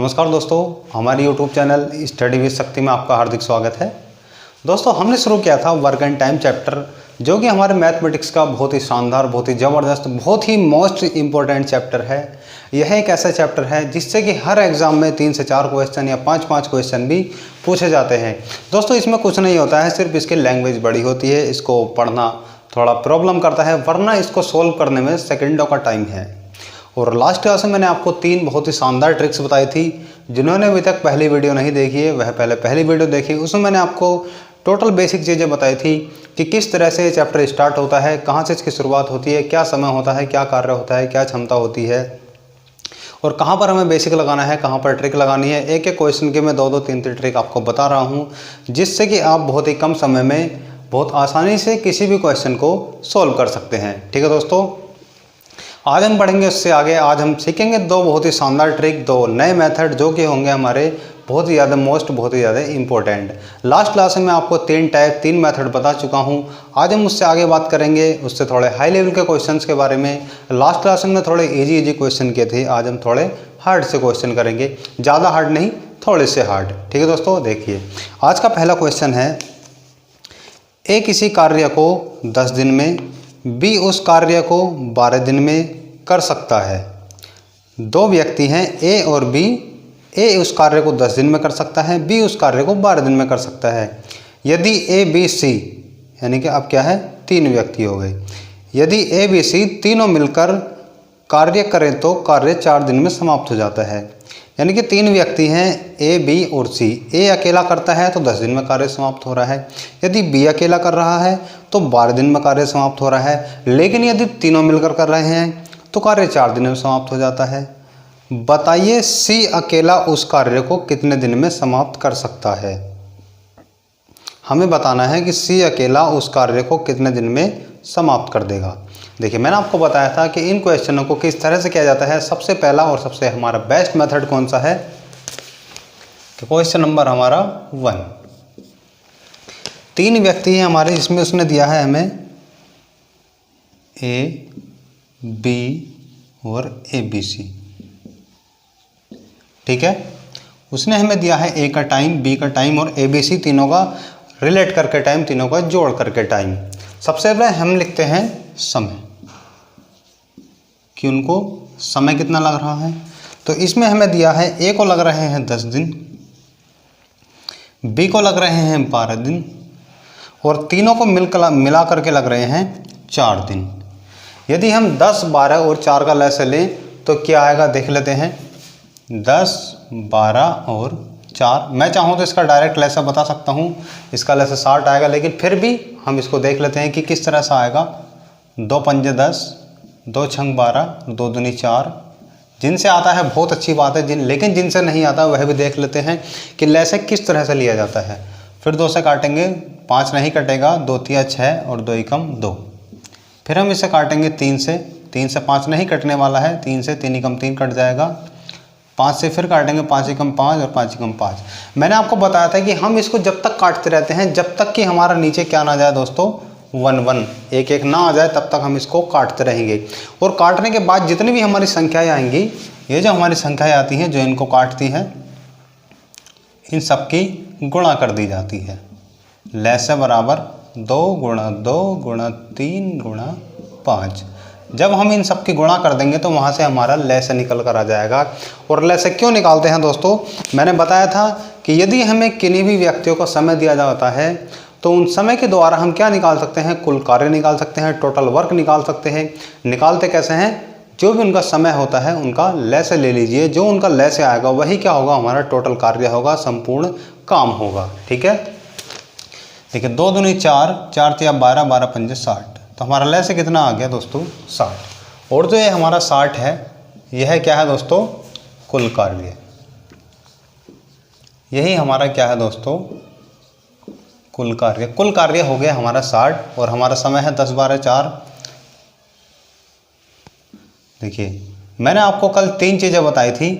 नमस्कार दोस्तों, हमारे YouTube चैनल स्टडी विद शक्ति में आपका हार्दिक स्वागत है। दोस्तों, हमने शुरू किया था वर्क एंड टाइम चैप्टर, जो कि हमारे मैथमेटिक्स का बहुत ही शानदार, बहुत ही ज़बरदस्त, बहुत ही मोस्ट इम्पोर्टेंट चैप्टर है। यह एक ऐसा चैप्टर है जिससे कि हर एग्ज़ाम में 3 से 4 क्वेश्चन या 5 क्वेश्चन भी पूछे जाते हैं। दोस्तों, इसमें कुछ नहीं होता है, सिर्फ इसकी लैंग्वेज बड़ी होती है, इसको पढ़ना थोड़ा प्रॉब्लम करता है, वरना इसको सोल्व करने में सेकेंडों का टाइम है। और लास्ट क्लास में मैंने आपको 3 बहुत ही शानदार ट्रिक्स बताई थी। जिन्होंने अभी तक पहली वीडियो नहीं देखी है वह पहली वीडियो देखी। उसमें मैंने आपको टोटल बेसिक चीज़ें बताई थी कि किस तरह से ये चैप्टर स्टार्ट होता है, कहाँ से इसकी शुरुआत होती है, क्या समय होता है, क्या कार्य होता है, क्या क्षमता होती है और कहाँ पर हमें बेसिक लगाना है, कहाँ पर ट्रिक लगानी है। एक एक क्वेश्चन के मैं 2-2 3-3 ट्रिक आपको बता रहा हूँ, जिससे कि आप बहुत ही कम समय में बहुत आसानी से किसी भी क्वेश्चन को सोल्व कर सकते हैं। ठीक है दोस्तों, आज हम पढ़ेंगे उससे आगे। आज हम सीखेंगे 2 बहुत ही शानदार ट्रिक, 2 नए मेथड, जो कि होंगे हमारे बहुत ही ज़्यादा बहुत ही ज़्यादा इंपॉर्टेंट। लास्ट क्लास में मैं आपको 3 मेथड बता चुका हूं। आज हम उससे आगे बात करेंगे, उससे थोड़े हाई लेवल के क्वेश्चंस के बारे में। लास्ट क्लास में थोड़े इजी क्वेश्चन किए थे, आज हम थोड़े हार्ड से क्वेश्चन करेंगे, ज़्यादा हार्ड नहीं, थोड़े से हार्ड। ठीक है दोस्तों, देखिए आज का पहला क्वेश्चन है, ए किसी कार्य को 10 दिन में, बी उस कार्य को 12 दिन में कर सकता है। 2 व्यक्ति हैं ए और बी। ए उस कार्य को 10 दिन में कर सकता है, बी उस कार्य को 12 दिन में कर सकता है। यदि ए बी सी, यानी कि अब क्या है, 3 व्यक्ति हो गए। यदि ए बी सी तीनों मिलकर कार्य करें तो कार्य 4 दिन में समाप्त हो जाता है। यानी कि 3 व्यक्ति हैं ए बी और सी। ए अकेला करता है तो 10 दिन में कार्य समाप्त हो रहा है। यदि बी अकेला कर रहा है तो 12 दिन में कार्य समाप्त हो रहा है। लेकिन यदि तीनों मिलकर कर रहे हैं तो कार्य 4 दिन में समाप्त हो जाता है। बताइए सी अकेला उस कार्य को कितने दिन में समाप्त कर सकता है। हमें बताना है कि सी अकेला उस कार्य को कितने दिन में समाप्त कर देगा। देखिए, मैंने आपको बताया था कि इन क्वेश्चनों को किस तरह से किया जाता है। सबसे पहला और सबसे हमारा बेस्ट मेथड कौन सा है, तो क्वेश्चन नंबर हमारा 1। 3 व्यक्ति हैं हमारे, इसमें उसने दिया है हमें ए बी और ए बी सी। ठीक है, उसने हमें दिया है ए का टाइम, बी का टाइम और ए बी सी तीनों का रिलेट करके टाइम, तीनों का जोड़ करके टाइम। सबसे पहले हम लिखते हैं समय, कि उनको समय कितना लग रहा है। तो इसमें हमें दिया है ए को लग रहे हैं 10 दिन, बी को लग रहे हैं 12 दिन और तीनों को मिला करके लग रहे हैं 4 दिन। यदि हम 10, 12 और 4 का लैसे लें तो क्या आएगा, देख लेते हैं। 10, 12 और 4, मैं चाहूँ तो इसका डायरेक्ट लैसा बता सकता हूँ, इसका लैसा 60 आएगा, लेकिन फिर भी हम इसको देख लेते हैं कि किस तरह से आएगा। 2 पंजे 10, 2 छंग 12, 2 दूनी 4। जिनसे आता है बहुत अच्छी बात है, लेकिन जिनसे नहीं आता वह भी देख लेते हैं कि लैसे किस तरह से लिया जाता है। फिर 2 से काटेंगे, 5 नहीं कटेगा, 2 तिया 6 और 2 एकम 2। फिर हम इसे काटेंगे 3 से 5 नहीं कटने वाला है, 3 से 3 एकम 3 कट जाएगा। 5 से फिर काटेंगे, 5 एकम 5 और 5 एकम 5। मैंने आपको बताया था कि हम इसको जब तक काटते रहते हैं, जब तक कि हमारा नीचे क्या ना जाए दोस्तों, 1 1 एक एक ना आ जाए, तब तक हम इसको काटते रहेंगे। और काटने के बाद जितनी भी हमारी संख्याएं आएंगी, ये जो हमारी संख्याएं आती हैं जो इनको काटती हैं, इन सब की गुणा कर दी जाती है। लैसे बराबर 2 गुणा 2 गुणा 3 गुणा 5। जब हम इन सब की गुणा कर देंगे तो वहाँ से हमारा लैसे निकल कर आ जाएगा। और लैसे क्यों निकालते हैं दोस्तों, मैंने बताया था कि यदि हमें किन्हीं भी व्यक्तियों को समय दिया जाता है तो उन समय के द्वारा हम क्या निकाल सकते हैं, कुल कार्य निकाल सकते हैं, टोटल वर्क निकाल सकते हैं। निकालते कैसे हैं, जो भी उनका समय होता है उनका लैसे ले लीजिए, जो उनका लैसे आएगा वही क्या होगा, हमारा टोटल कार्य होगा, संपूर्ण काम होगा। ठीक है, देखिए 2 दूनी 4, 4 तिया 12, 12 पंजे 60। तो हमारा लैसे कितना आ गया दोस्तों, 60। और जो ये हमारा 60 है, यह क्या है दोस्तों, कुल कार्य। यही हमारा क्या है दोस्तों, कुल कार्य। कुल कार्य हो गया हमारा 60 और हमारा समय है 10, 12, 4। देखिए, मैंने आपको कल 3 चीज़ें बताई थी,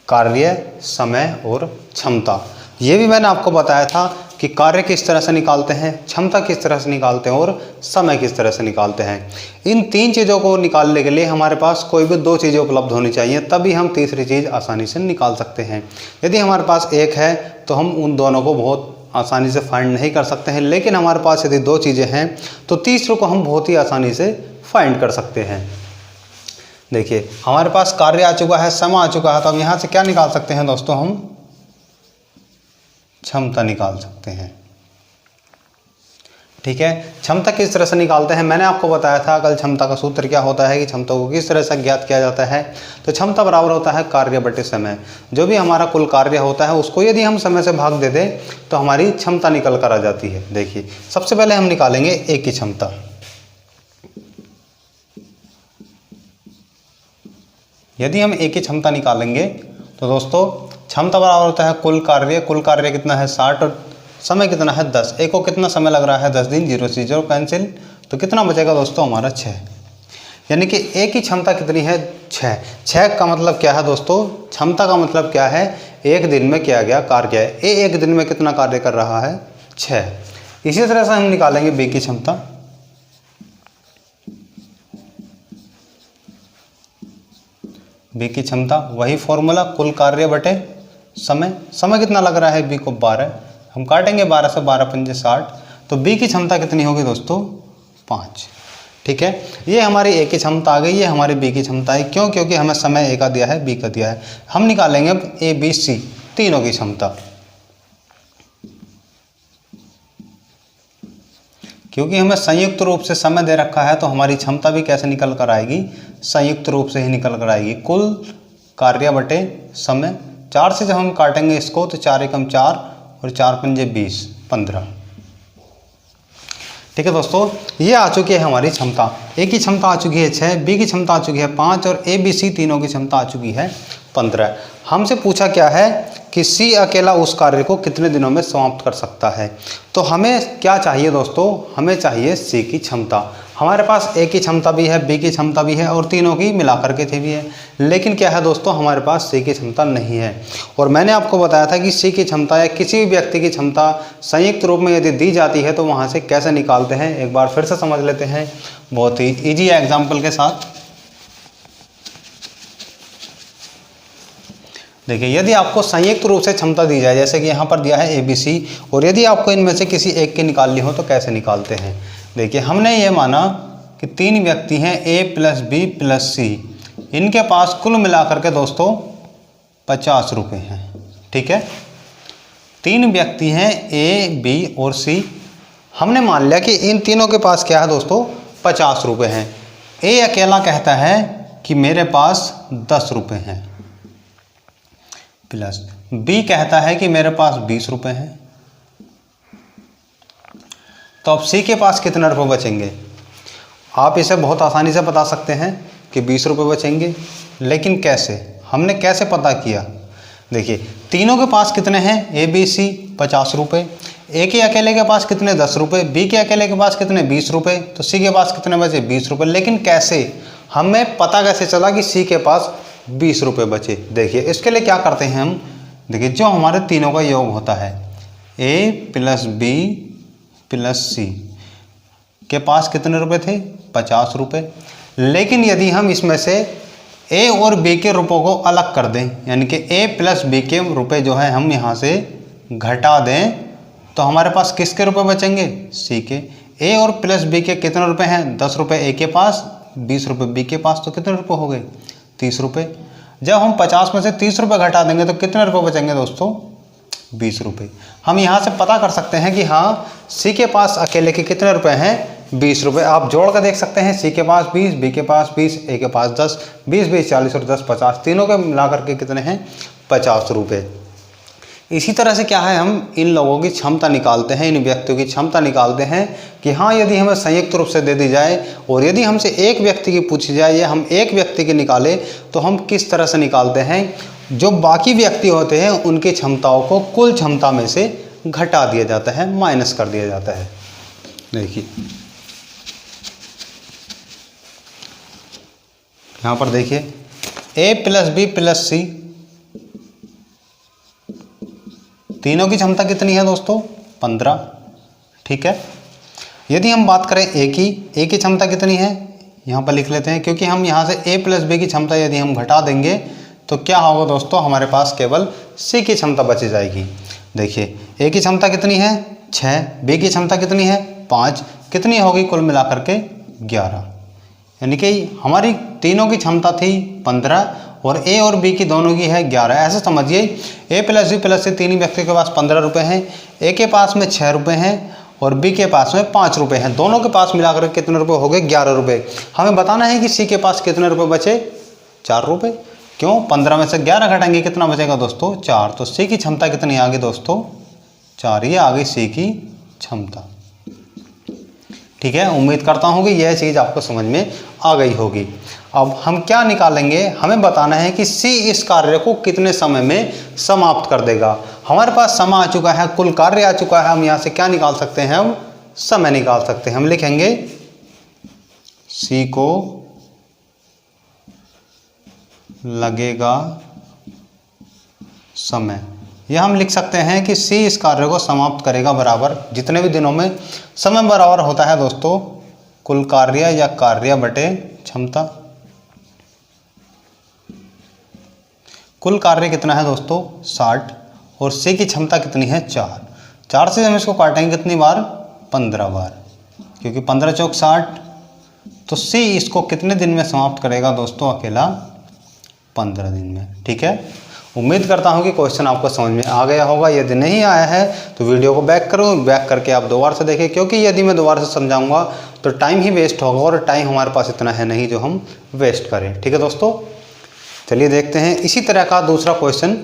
कार्य, समय और क्षमता। ये भी मैंने आपको बताया था कि कार्य किस तरह से निकालते हैं, क्षमता किस तरह से निकालते हैं और समय किस तरह से निकालते हैं। इन 3 चीज़ों को निकालने के लिए हमारे पास कोई भी 2 चीज़ें उपलब्ध होनी चाहिए, तभी हम तीसरी चीज़ आसानी से निकाल सकते हैं। यदि हमारे पास एक है तो हम उन दोनों को बहुत आसानी से फाइंड नहीं कर सकते हैं, लेकिन हमारे पास यदि 2 चीज़ें हैं तो तीसरे को हम बहुत ही आसानी से फाइंड कर सकते हैं। देखिए हमारे पास कार्य आ चुका है, समय आ चुका है, तो अब यहाँ से क्या निकाल सकते हैं दोस्तों, हम क्षमता निकाल सकते हैं। ठीक है, क्षमता किस तरह से निकालते हैं मैंने आपको बताया था कल। क्षमता का सूत्र क्या होता है कि क्षमता को किस तरह से ज्ञात किया जाता है। तो क्षमता बराबर होता है कार्य बटे समय। जो भी हमारा कुल कार्य होता है उसको यदि हम समय से भाग दे दें तो हमारी क्षमता निकल कर आ जाती है। देखिए सबसे पहले हम निकालेंगे ए की क्षमता। यदि हम ए की क्षमता निकालेंगे तो दोस्तों क्षमता बराबर होता है कुल कार्य। कुल कार्य कितना है 60 और समय कितना है 10। ए को कितना समय लग रहा है 10 दिन, 0 से 0 कैंसिल, तो कितना बचेगा दोस्तों हमारा 6। यानी कि ए की क्षमता कितनी है 6। 6 का मतलब क्या है दोस्तों, क्षमता का मतलब क्या है, एक दिन में किया गया कार्य है। ए एक दिन में कितना कार्य कर रहा है 6। इसी तरह से हम निकालेंगे बी की क्षमता। बी की क्षमता वही फॉर्मूला कुल कार्य बटे समय। समय कितना लग रहा है बी को 12, हम काटेंगे 12 से, 12 पंजे 60, तो बी की क्षमता कितनी होगी दोस्तों 5। ठीक है, ये हमारी ए की क्षमता आ गई, ये हमारी बी की क्षमता है। क्यों? क्योंकि हमें समय ए का दिया है, बी का दिया है। हम निकालेंगे अब ए बी सी तीनों की क्षमता। क्योंकि हमें संयुक्त रूप से समय दे रखा है तो हमारी क्षमता भी कैसे निकल कर आएगी, संयुक्त रूप से ही निकल कर आएगी। कुल कार्य बटे समय। 4 से जब हम काटेंगे इसको तो 4 एकम 4 और 4 पंजे 20, 15। ठीक है दोस्तों, ये आ चुकी है हमारी क्षमता। ए की क्षमता आ चुकी है 6, बी की क्षमता आ चुकी है 5 और ए बी सी तीनों की क्षमता आ चुकी है 15। हमसे पूछा क्या है कि सी अकेला उस कार्य को कितने दिनों में समाप्त कर सकता है। तो हमें क्या चाहिए दोस्तों, हमें चाहिए सी की क्षमता। हमारे पास ए की क्षमता भी है, बी की क्षमता भी है और तीनों की मिलाकर के थे भी है, लेकिन क्या है दोस्तों हमारे पास सी की क्षमता नहीं है। और मैंने आपको बताया था कि सी की क्षमता या किसी भी व्यक्ति की क्षमता संयुक्त रूप में यदि दी जाती है तो वहाँ से कैसे निकालते हैं, एक बार फिर से समझ लेते हैं बहुत ही ईजी एग्जाम्पल के साथ। देखिए यदि आपको संयुक्त रूप से क्षमता दी जाए, जैसे कि यहाँ पर दिया है ए बी सी, और यदि आपको इनमें से किसी एक की निकालनी हो तो कैसे निकालते हैं। देखिए हमने ये माना कि 3 व्यक्ति हैं ए प्लस बी प्लस सी, इनके पास कुल मिलाकर के दोस्तों 50 रुपये हैं। ठीक है, 3 व्यक्ति हैं ए बी और सी, हमने मान लिया कि इन तीनों के पास क्या है दोस्तों 50 रुपये हैं। ए अकेला कहता है कि मेरे पास 10 रुपये हैं, प्लस बी कहता है कि मेरे पास 20 रुपये हैं। तो अब सी के पास कितने रुपये बचेंगे, आप इसे बहुत आसानी से बता सकते हैं कि 20 रुपये बचेंगे। लेकिन कैसे, हमने कैसे पता किया। देखिए तीनों के पास कितने हैं, ए बी सी 50 रुपये, ए के अकेले के पास कितने 10 रुपये, बी के अकेले के पास कितने 20 रुपये, तो सी के पास कितने बचे 20 रुपये। लेकिन कैसे, हमें पता कैसे चला कि सी के पास 20 रुपये बचे। देखिए इसके लिए क्या करते हैं हम, देखिए जो हमारे तीनों का योग होता है ए प्लस बी प्लस सी के पास कितने रुपए थे 50 रुपये। लेकिन यदि हम इसमें से ए और बी के रुपयों को अलग कर दें, यानी कि ए प्लस बी के रुपए जो है हम यहाँ से घटा दें, तो हमारे पास किसके रुपए बचेंगे, सी के। ए और प्लस बी के कितने रुपए हैं 10 रुपये ए के पास, 20 रुपये बी के पास, तो कितने रुपये हो गए 30 रुपये। जब हम 50 में से 30 रुपये घटा देंगे तो कितने रुपये बचेंगे दोस्तों 20 रुपये। हम यहाँ से पता कर सकते हैं कि हाँ सी के पास अकेले के कितने रुपए हैं 20 रुपये। आप जोड़ कर देख सकते हैं, सी के पास 20, बी के पास 20, ए के पास 10, 20 20 40 और 10 50, तीनों के मिलाकर के कितने हैं 50 रुपये। इसी तरह से क्या है, हम इन लोगों की क्षमता निकालते हैं, इन व्यक्तियों की क्षमता निकालते हैं कि हाँ यदि हमें संयुक्त रूप से दे दी जाए और यदि हमसे एक व्यक्ति की पूछी जाए या हम एक व्यक्ति की निकालें तो हम किस तरह से निकालते हैं। जो बाकी व्यक्ति होते हैं उनकी क्षमताओं को कुल क्षमता में से घटा दिया जाता है, माइनस कर दिया जाता है। देखिए यहाँ पर देखिए ए प्लस बी प्लस सी, तीनों की क्षमता कितनी है दोस्तों 15। ठीक है, यदि हम बात करें ए की क्षमता कितनी है, यहाँ पर लिख लेते हैं, क्योंकि हम यहाँ से ए प्लस बी की क्षमता यदि हम घटा देंगे तो क्या होगा दोस्तों, हमारे पास केवल सी की क्षमता बची जाएगी। देखिए ए की क्षमता कितनी है 6, बी की क्षमता कितनी है 5, कितनी होगी कुल मिलाकर के 11। यानी कि हमारी तीनों की क्षमता थी 15 और ए और बी की दोनों की है 11। ऐसे समझिए ए प्लस बी प्लस सी तीन व्यक्ति के पास 15 रुपये हैं, ए के पास में 6 रुपये हैं और बी के पास में 5 रुपये हैं। दोनों के पास मिलाकर कितने रुपये हो गए 11 रुपये। हमें बताना है कि सी के पास कितने रुपये बचे 4 रुपये। क्यों, 15 में से 11 घटाएंगे कितना बचेगा दोस्तों 4। तो सी की क्षमता कितनी आ गई दोस्तों 4। ये आ गई सी की क्षमता। ठीक है, उम्मीद करता हूँ कि यह चीज़ आपको समझ में आ गई होगी। अब हम क्या निकालेंगे, हमें बताना है कि सी इस कार्य को कितने समय में समाप्त कर देगा। हमारे पास समय आ चुका है, कुल कार्य आ चुका है, हम यहाँ से क्या निकाल सकते हैं, हम समय निकाल सकते हैं। हम लिखेंगे सी को लगेगा समय। यह हम लिख सकते हैं कि सी इस कार्य को समाप्त करेगा बराबर जितने भी दिनों में समय बराबर होता है दोस्तों कुल कार्य या कार्य बटे क्षमता। कुल कार्य कितना है दोस्तों 60 और सी की क्षमता कितनी है 4 से हम इसको काटेंगे कितनी बार 15 बार, क्योंकि 15 चौक 60। तो सी इसको कितने दिन में समाप्त करेगा दोस्तों अकेला 15 दिन में। ठीक है, उम्मीद करता हूं कि क्वेश्चन आपको समझ में आ गया होगा। यदि नहीं आया है तो वीडियो को बैक करो, बैक करके आप दोबारा से देखें, क्योंकि यदि मैं दोबारा से समझाऊंगा तो टाइम ही वेस्ट होगा और टाइम हमारे पास इतना है नहीं जो हम वेस्ट करें। ठीक है दोस्तों, चलिए देखते हैं इसी तरह का दूसरा क्वेश्चन।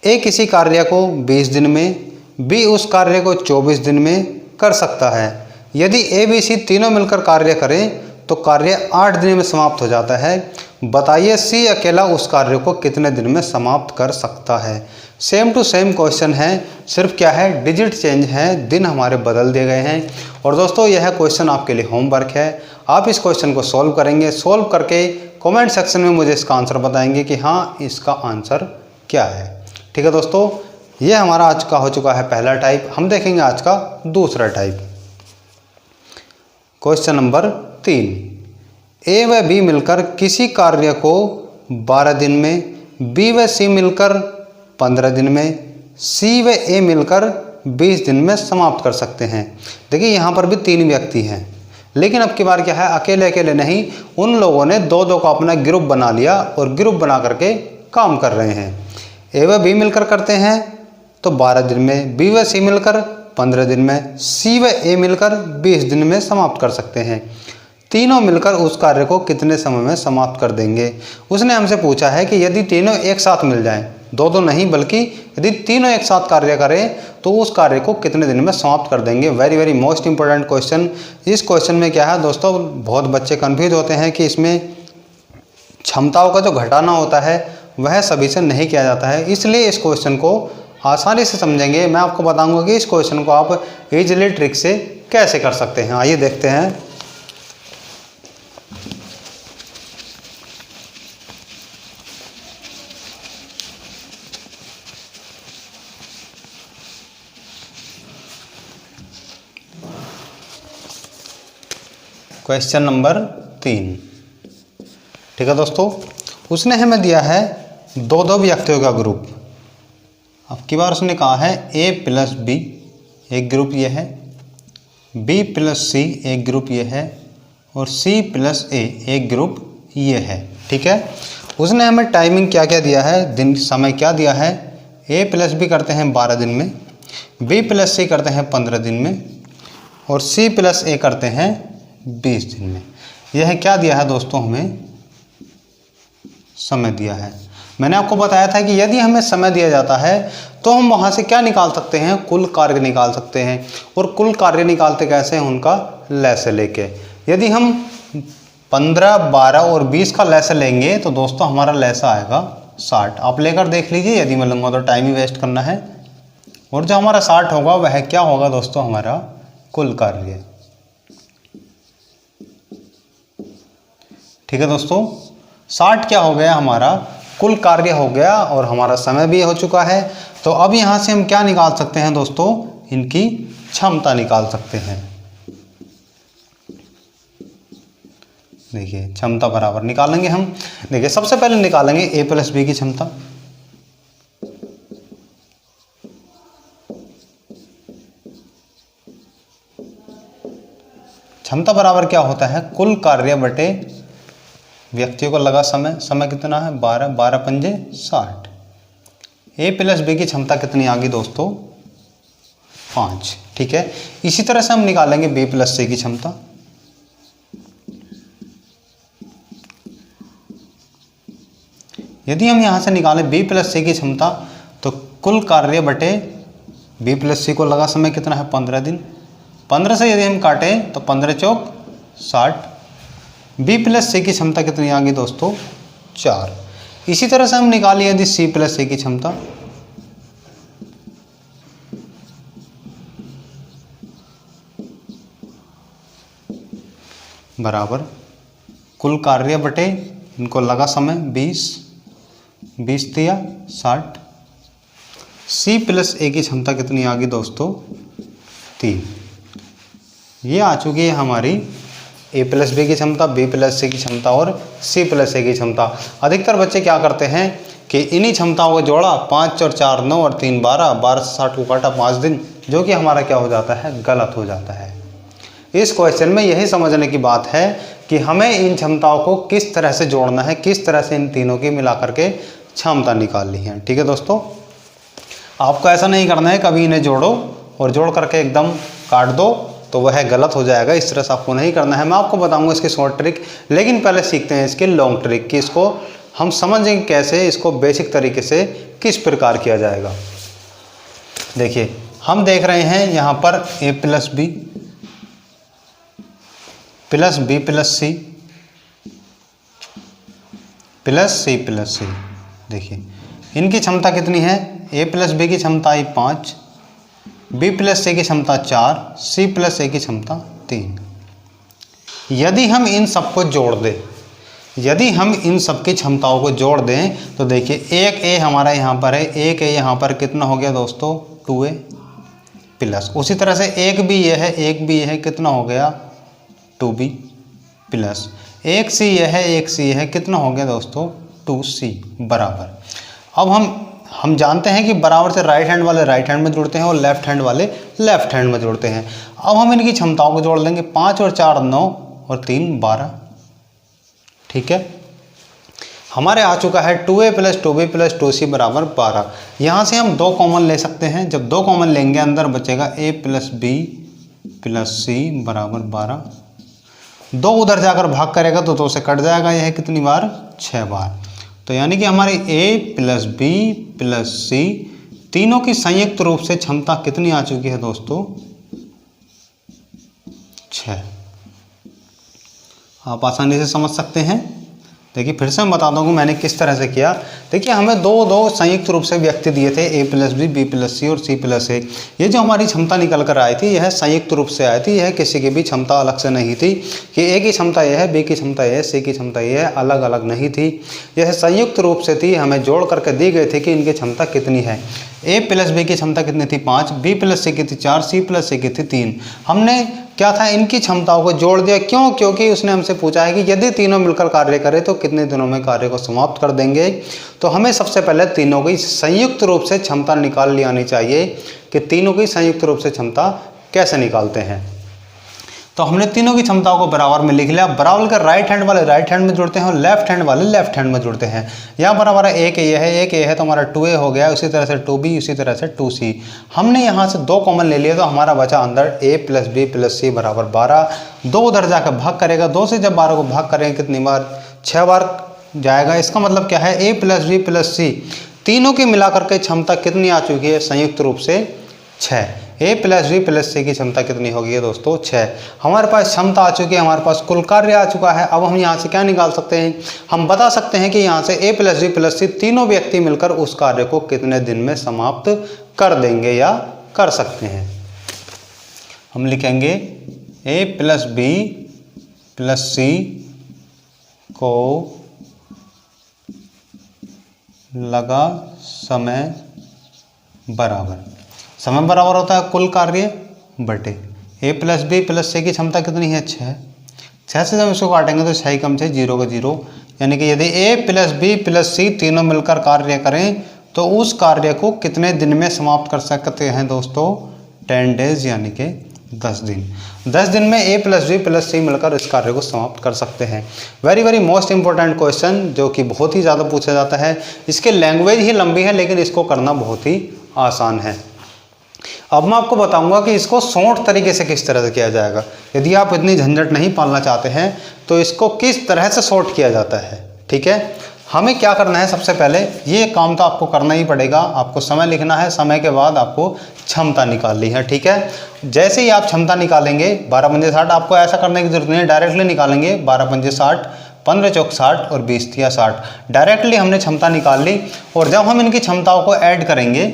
ए किसी कार्य को 20 दिन में, बी उस कार्य को 24 दिन में कर सकता है। यदि ए बी सी तीनों मिलकर कार्य करें तो कार्य 8 दिन में समाप्त हो जाता है। बताइए सी अकेला उस कार्य को कितने दिन में समाप्त कर सकता है। सेम टू सेम क्वेश्चन है, सिर्फ क्या है डिजिट चेंज है, दिन हमारे बदल दिए गए हैं। और दोस्तों यह क्वेश्चन आपके लिए होमवर्क है, आप इस क्वेश्चन को सॉल्व करेंगे, सॉल्व करके कमेंट सेक्शन में मुझे इसका आंसर बताएंगे कि हाँ इसका आंसर क्या है। ठीक है दोस्तों, ये हमारा आज का हो चुका है पहला टाइप। हम देखेंगे आज का दूसरा टाइप। क्वेश्चन नंबर 3, ए व बी मिलकर किसी कार्य को 12 दिन में, बी व सी मिलकर 15 दिन में, सी व ए मिलकर 20 दिन में समाप्त कर सकते हैं। देखिए यहाँ पर भी 3 व्यक्ति हैं, लेकिन अब की बार क्या है अकेले अकेले नहीं, उन लोगों ने दो दो का अपना ग्रुप बना लिया और ग्रुप बना करके काम कर रहे हैं। ए व बी मिलकर करते हैं तो 12 दिन में, बी व सी मिलकर 15 दिन में, सी व ए मिलकर 20 दिन में समाप्त कर सकते हैं। तीनों मिलकर उस कार्य को कितने समय में समाप्त कर देंगे। उसने हमसे पूछा है कि यदि तीनों एक साथ मिल जाएं, दो दो नहीं बल्कि यदि तीनों एक साथ कार्य करें तो उस कार्य को कितने दिन में समाप्त कर देंगे। Very very most important question. इस क्वेश्चन में क्या है दोस्तों, बहुत बच्चे कंफ्यूज होते हैं कि इसमें क्षमताओं का जो घटाना होता है वह सभी से नहीं किया जाता है, इसलिए इस क्वेश्चन को आसानी से समझेंगे। मैं आपको बताऊंगा कि इस क्वेश्चन को आप इजीली ट्रिक से कैसे कर सकते हैं। आइए देखते हैं। Question number 3। ठीक है दोस्तों, उसने हमें दिया है दो दो व्यक्तियों का ग्रुप। अब की बार उसने कहा है ए प्लस बी एक ग्रुप ये है, बी प्लस सी एक ग्रुप ये है और सी प्लस ए एक ग्रुप ये है। ठीक है, उसने हमें टाइमिंग क्या क्या दिया है, दिन समय क्या दिया है। ए प्लस बी करते हैं 12 दिन में, बी प्लस सी करते हैं 15 दिन में और सी प्लस ए करते हैं 20 दिन में। यह क्या दिया है दोस्तों, हमें समय दिया है। मैंने आपको बताया था कि यदि हमें समय दिया जाता है तो हम वहाँ से क्या निकाल सकते हैं, कुल कार्य निकाल सकते हैं। और कुल कार्य निकालते कैसे हैं, उनका लैसे लेके। यदि हम 15, 12 और 20 का लैसे लेंगे तो दोस्तों हमारा लैसा आएगा 60। आप लेकर देख लीजिए, यदि मैं लूँगा तो टाइम ही वेस्ट करना है। और जो हमारा 60 होगा वह क्या होगा दोस्तों, हमारा कुल कार्य। ठीक है दोस्तों, 60 क्या हो गया हमारा कुल कार्य हो गया और हमारा समय भी हो चुका है। तो अब यहाँ से हम क्या निकाल सकते हैं दोस्तों, इनकी क्षमता निकाल सकते हैं। देखिए क्षमता बराबर निकालेंगे हम। देखिए सबसे पहले निकालेंगे ए प्लस बी की क्षमता। क्षमता बराबर क्या होता है, कुल कार्य बटे व्यक्तियों को लगा समय। समय कितना है 12, 12 पंजे 60। ए प्लस बी की क्षमता कितनी आ गई दोस्तों 5। ठीक है, इसी तरह से हम निकालेंगे बी प्लस सी की क्षमता। यदि हम यहाँ से निकालें बी प्लस सी की क्षमता तो कुल कार्य बटे बी प्लस सी को लगा समय कितना है 15 दिन। 15 से यदि हम काटें तो 15 चौक 60। बी प्लस सी की क्षमता कितनी आ गई दोस्तों 4। इसी तरह से हम निकालिए यदि सी प्लस सी की क्षमता। बराबर कुल कार्य बटे इनको लगा समय 20, 20 दिया 60। सी प्लस ए की क्षमता कितनी आ गई दोस्तों 3। ये आ चुकी है हमारी ए प्लस बी की क्षमता, बी प्लस सी की क्षमता और सी प्लस ए की क्षमता। अधिकतर बच्चे क्या करते हैं कि इन्हीं क्षमताओं को जोड़ा, 5 और 4 9 और 3 12, 12 से 60 को काटा 5 दिन, जो कि हमारा क्या हो जाता है गलत हो जाता है। इस क्वेश्चन में यही समझने की बात है कि हमें इन क्षमताओं को किस तरह से जोड़ना है, किस तरह से इन तीनों की मिला करके क्षमता निकालनी है। ठीक है दोस्तों, आपको ऐसा नहीं करना है कभी इन्हें जोड़ो और जोड़ करके एकदम काट दो तो वह गलत हो जाएगा। इस तरह से आपको नहीं करना है। मैं आपको बताऊंगा इसकी शॉर्ट ट्रिक, लेकिन पहले सीखते हैं इसकी लॉन्ग ट्रिक कि इसको हम समझेंगे कैसे, इसको बेसिक तरीके से किस प्रकार किया जाएगा। देखिए हम देख रहे हैं यहाँ पर A plus B plus B plus C plus C plus C. देखिए इनकी क्षमता कितनी है, ए प्लस बी की क्षमता आई 5, बी प्लस सी की क्षमता 4, सी प्लस ए की क्षमता 3। यदि हम इन सबको जोड़ दें, यदि हम इन सबकी क्षमताओं को जोड़ दें तो देखिए एक ए हमारा यहाँ पर है, एक ए यहाँ पर कितना हो गया दोस्तों 2a प्लस, उसी तरह से एक भी ये है, एक भी ये है, कितना हो गया 2b प्लस, एक सी ये है, एक सी ये है, कितना हो गया दोस्तों 2c बराबर। अब हम जानते हैं कि बराबर से राइट हैंड वाले राइट हैंड में जुड़ते हैं और लेफ्ट हैंड वाले लेफ्ट हैंड में जुड़ते हैं। अब हम इनकी क्षमताओं को जोड़ लेंगे, 5 और 4 9 और 3 12। ठीक है, हमारे आ चुका है 2a plus 2b plus 2c बराबर 12। यहाँ से हम 2 कॉमन ले सकते हैं। जब 2 कॉमन लेंगे अंदर बचेगा a प्लस बी प्लस सी बराबर 12। 2 उधर जाकर भाग करेगा तो 2 से कट जाएगा, यह कितनी बार 6 बार। तो यानी कि हमारी a प्लस बी प्लस सी तीनों की संयुक्त रूप से क्षमता कितनी आ चुकी है दोस्तों 6। आप आसानी से समझ सकते हैं। देखिए फिर से मैं बता दूँ मैंने किस तरह से किया। देखिए हमें दो संयुक्त रूप से व्यक्ति दिए थे, ए प्लस बी प्लस सी और सी प्लस ए। ये जो हमारी क्षमता निकल कर आई थी यह संयुक्त रूप से आई थी, यह किसी की भी क्षमता अलग से नहीं थी कि ए की क्षमता यह है, बी की क्षमता यह है, सी की क्षमता यह है, अलग अलग नहीं थी। यह संयुक्त रूप से थी, हमें जोड़ करके दी गई थी कि इनकी क्षमता कितनी है। ए प्लस बी की क्षमता कितनी थी 5, बी प्लस सी की थी 4, सी प्लस सी की थी 3। हमने क्या था इनकी क्षमताओं को जोड़ दिया। क्यों? क्योंकि उसने हमसे पूछा है कि यदि तीनों मिलकर कार्य करें तो कितने दिनों में कार्य को समाप्त कर देंगे। तो हमें सबसे पहले तीनों की संयुक्त रूप से क्षमता निकाल ली आनी चाहिए कि तीनों की संयुक्त रूप से क्षमता कैसे निकालते हैं। तो हमने तीनों की क्षमताओं को बराबर में लिख लिया। बराबर का राइट हैंड वाले राइट हैंड में जुड़ते हैं और लेफ्ट हैंड वाले लेफ्ट हैंड में जुड़ते हैं। यहाँ बराबर है एक ये है, एक ये है तो हमारा 2a हो गया, उसी तरह से 2b, उसी तरह से 2c। हमने यहाँ से 2 कॉमन ले लिए तो हमारा बचा अंदर a प्लस बी प्लस सी बराबर 12। 2 उधर जाकर भाग करेगा, 2 से जब 12 को भाग करेंगे कितनी बार 6 बार जाएगा। इसका मतलब क्या है a प्लस बी प्लस सी तीनों की मिलाकर के क्षमता कितनी आ चुकी है संयुक्त रूप से 6। ए प्लस बी प्लस सी की क्षमता कितनी होगी है दोस्तों 6। हमारे पास क्षमता आ चुकी है, हमारे पास कुल कार्य आ चुका है। अब हम यहाँ से क्या निकाल सकते हैं, हम बता सकते हैं कि यहाँ से ए प्लस बी प्लस सी तीनों व्यक्ति मिलकर उस कार्य को कितने दिन में समाप्त कर देंगे या कर सकते हैं। हम लिखेंगे ए प्लस बी प्लस सी को लगा समय बराबर, समय बराबर होता है कुल कार्य बटे ए प्लस बी प्लस सी की क्षमता कितनी है 6। 6 से जब इसको काटेंगे तो 6 कम से 0 का 0, यानी कि यदि ए प्लस बी प्लस सी तीनों मिलकर कार्य करें तो उस कार्य को कितने दिन में समाप्त कर सकते हैं दोस्तों 10 डेज, यानी कि 10 दिन। 10 दिन में ए प्लस बी प्लस सी मिलकर इस कार्य को समाप्त कर सकते हैं। Very very most important question जो कि बहुत ही ज़्यादा पूछा जाता है। इसकी लैंग्वेज ही लंबी है लेकिन इसको करना बहुत ही आसान है। अब मैं आपको बताऊंगा कि इसको शॉर्ट तरीके से किस तरह से किया जाएगा। यदि आप इतनी झंझट नहीं पालना चाहते हैं तो इसको किस तरह से शॉर्ट किया जाता है, ठीक है। हमें क्या करना है, सबसे पहले ये काम तो आपको करना ही पड़ेगा। आपको समय लिखना है, समय के बाद आपको क्षमता निकालनी है, ठीक है। जैसे ही आप क्षमता निकालेंगे 12 पंजे 60, आपको ऐसा करने की जरूरत नहीं है, डायरेक्टली निकालेंगे 12 पंजे 60, 15 चौक 60 और 20 तिया 60। डायरेक्टली हमने क्षमता निकाल ली। और जब हम इनकी क्षमताओं को ऐड करेंगे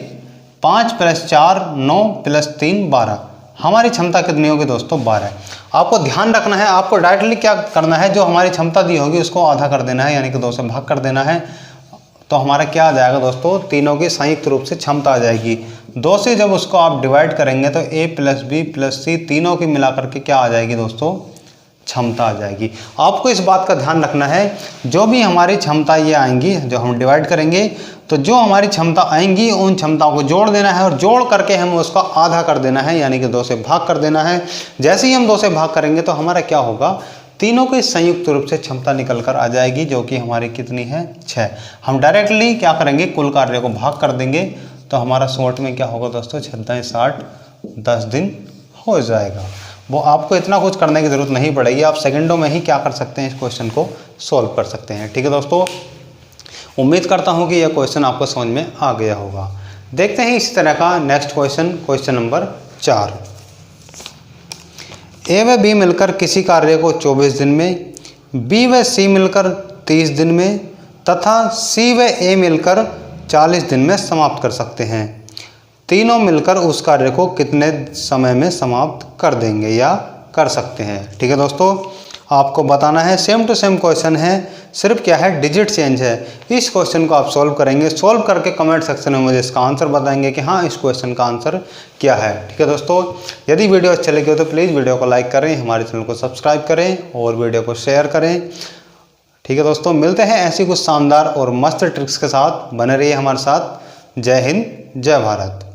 5 + 4 9 + 3 12, हमारी क्षमता कितनी होगी दोस्तों 12। आपको ध्यान रखना है, आपको डायरेक्टली क्या करना है, जो हमारी क्षमता दी होगी उसको आधा कर देना है, यानी कि 2 से भाग कर देना है। तो हमारा क्या आ जाएगा दोस्तों, तीनों की संयुक्त रूप से क्षमता आ जाएगी। 2 से जब उसको आप डिवाइड करेंगे तो ए प्लस बी प्लस सी तीनों की मिलाकर के क्या आ जाएगी दोस्तों, क्षमता आ जाएगी। आपको इस बात का ध्यान रखना है, जो भी हमारी क्षमता ये आएंगी, जो हम डिवाइड करेंगे तो जो हमारी क्षमता आएंगी उन क्षमताओं को जोड़ देना है और जोड़ करके हमें उसका आधा कर देना है, यानी कि 2 से भाग कर देना है। जैसे ही हम 2 से भाग करेंगे तो हमारा क्या होगा, तीनों की संयुक्त रूप से क्षमता निकल कर आ जाएगी, जो कि हमारी कितनी है 6। हम डायरेक्टली क्या करेंगे, कुल कार्य को भाग कर देंगे तो हमारा शॉर्ट में क्या होगा दोस्तों 6 60 10 दिन हो जाएगा। वो आपको इतना कुछ करने की ज़रूरत नहीं पड़ेगी, आप सेकंडों में ही क्या कर सकते हैं, इस क्वेश्चन को सॉल्व कर सकते हैं, ठीक है दोस्तों। उम्मीद करता हूं कि यह क्वेश्चन आपको समझ में आ गया होगा। देखते हैं इसी तरह का नेक्स्ट क्वेश्चन, क्वेश्चन नंबर 4। ए व बी मिलकर किसी कार्य को 24 दिन में, बी व सी मिलकर 30 दिन में तथा सी व ए मिलकर 40 दिन में समाप्त कर सकते हैं। तीनों मिलकर उस कार्य को कितने समय में समाप्त कर देंगे या कर सकते हैं, ठीक है दोस्तों। आपको बताना है, सेम टू सेम क्वेश्चन है, सिर्फ क्या है डिजिट चेंज है। इस क्वेश्चन को आप सॉल्व करेंगे, सॉल्व करके कमेंट सेक्शन में मुझे इसका आंसर बताएंगे कि हाँ इस क्वेश्चन का आंसर क्या है, ठीक है दोस्तों। यदि वीडियो अच्छी लगी हो तो प्लीज़ वीडियो को लाइक करें, हमारे चैनल को सब्सक्राइब करें और वीडियो को शेयर करें, ठीक है दोस्तों। मिलते हैं ऐसी कुछ शानदार और मस्त ट्रिक्स के साथ, बने रहिए हमारे साथ। जय हिंद, जय भारत।